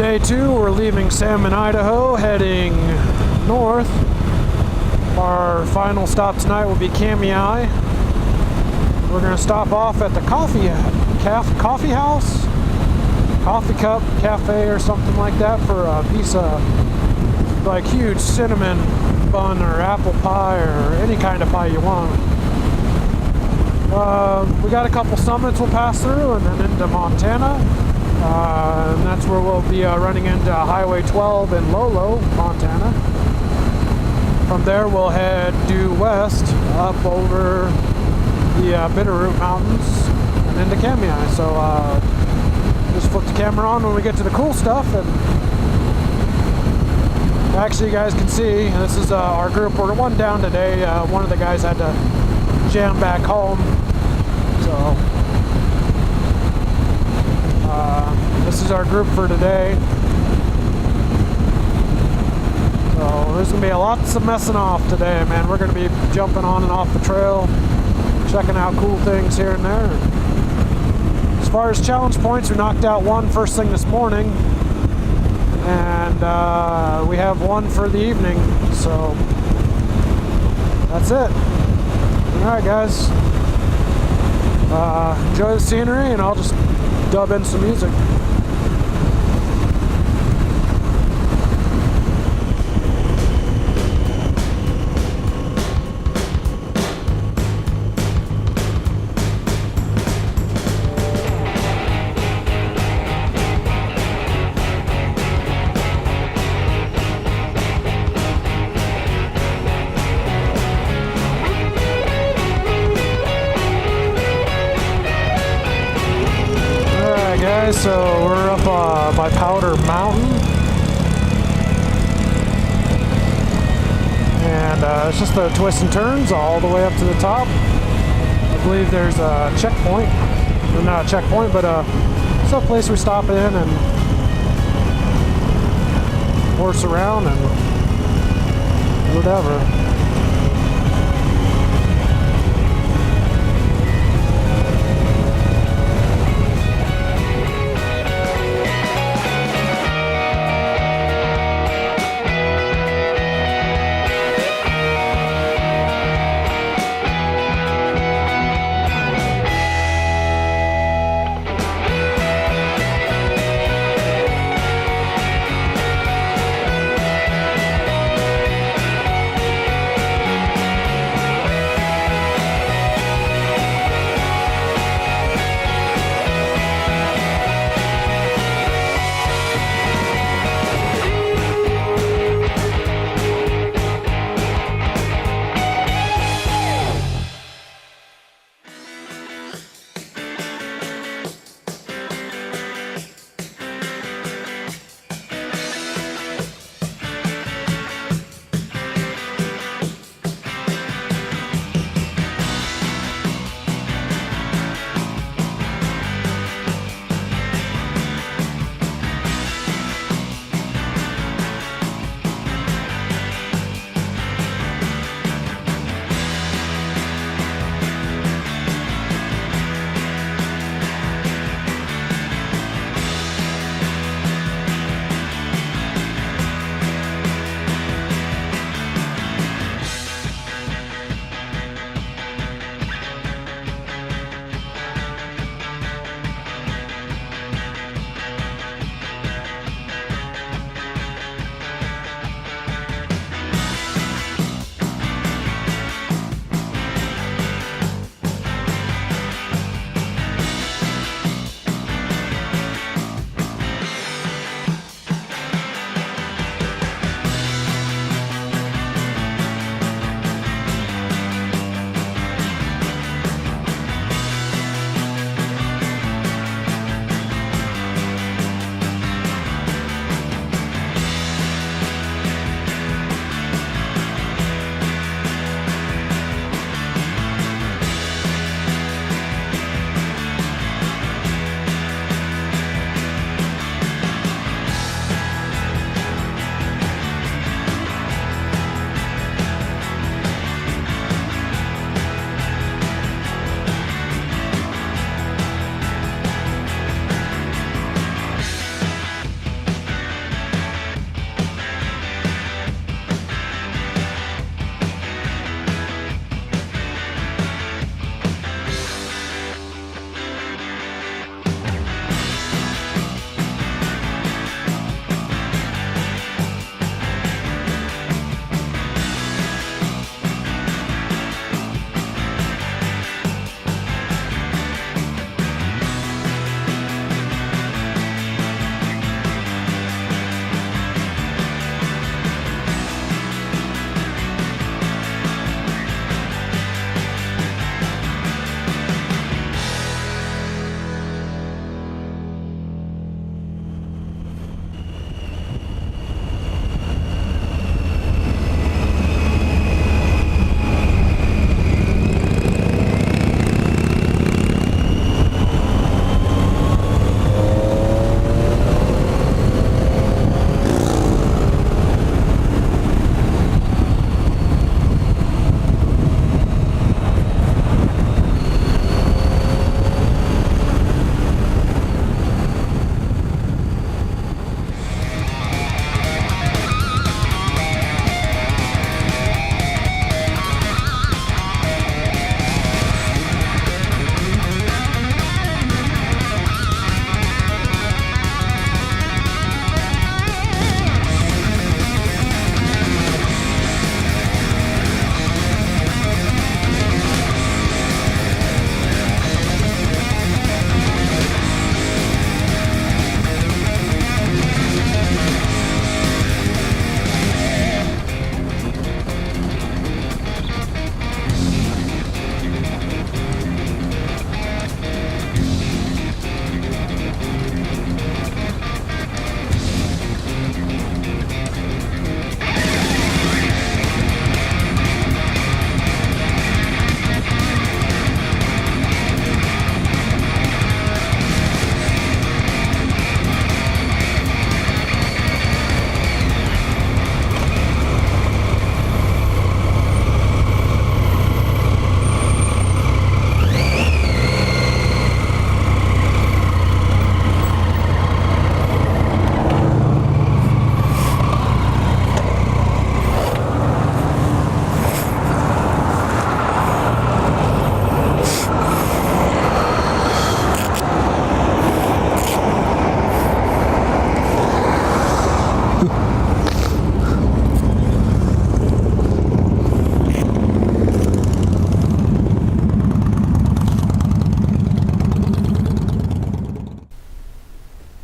Day 2, we're leaving Salmon, Idaho, heading north. Our final stop tonight will be Kamiah. We're going to stop off at the coffee house, coffee cup cafe or something like that for a piece of like huge cinnamon bun or apple pie or any kind of pie you want. We got a couple summits we'll pass through and then into Montana. And that's where we'll be running into Highway 12 in Lolo, Montana. From there we'll head due west up over the Bitterroot Mountains and into Kamiah. So just flip the camera on when we get to the cool stuff. And actually, you guys can see this is our group. We're one down today. One of the guys had to jam back home. So this is our group for today. So there's going to be lots of messing off today, man. We're going to be jumping on and off the trail, checking out cool things here and there. As far as challenge points, we knocked out one first thing this morning, and we have one for the evening. So that's it. Alright guys, enjoy the scenery, and I'll just dub in some music. So we're up by Powder Mountain, and it's just the twists and turns all the way up to the top. I believe there's a checkpoint, or not a checkpoint, but it's a place we stop in and horse around and whatever.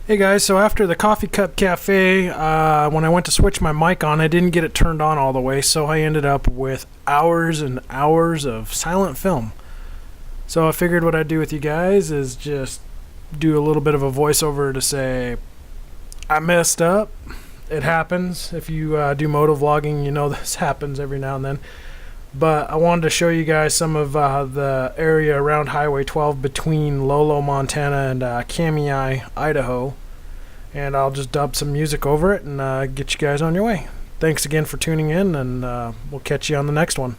Hey guys, so after the Coffee Cup Cafe, when I went to switch my mic on, I didn't get it turned on all the way, so I ended up with hours and hours of silent film. So I figured what I'd do with you guys is just do a little bit of a voiceover to say, I messed up. It happens. If you do motovlogging, you know this happens every now and then. But I wanted to show you guys some of the area around Highway 12 between Lolo, Montana and Kamiah, Idaho. And I'll just dub some music over it and get you guys on your way. Thanks again for tuning in, and we'll catch you on the next one.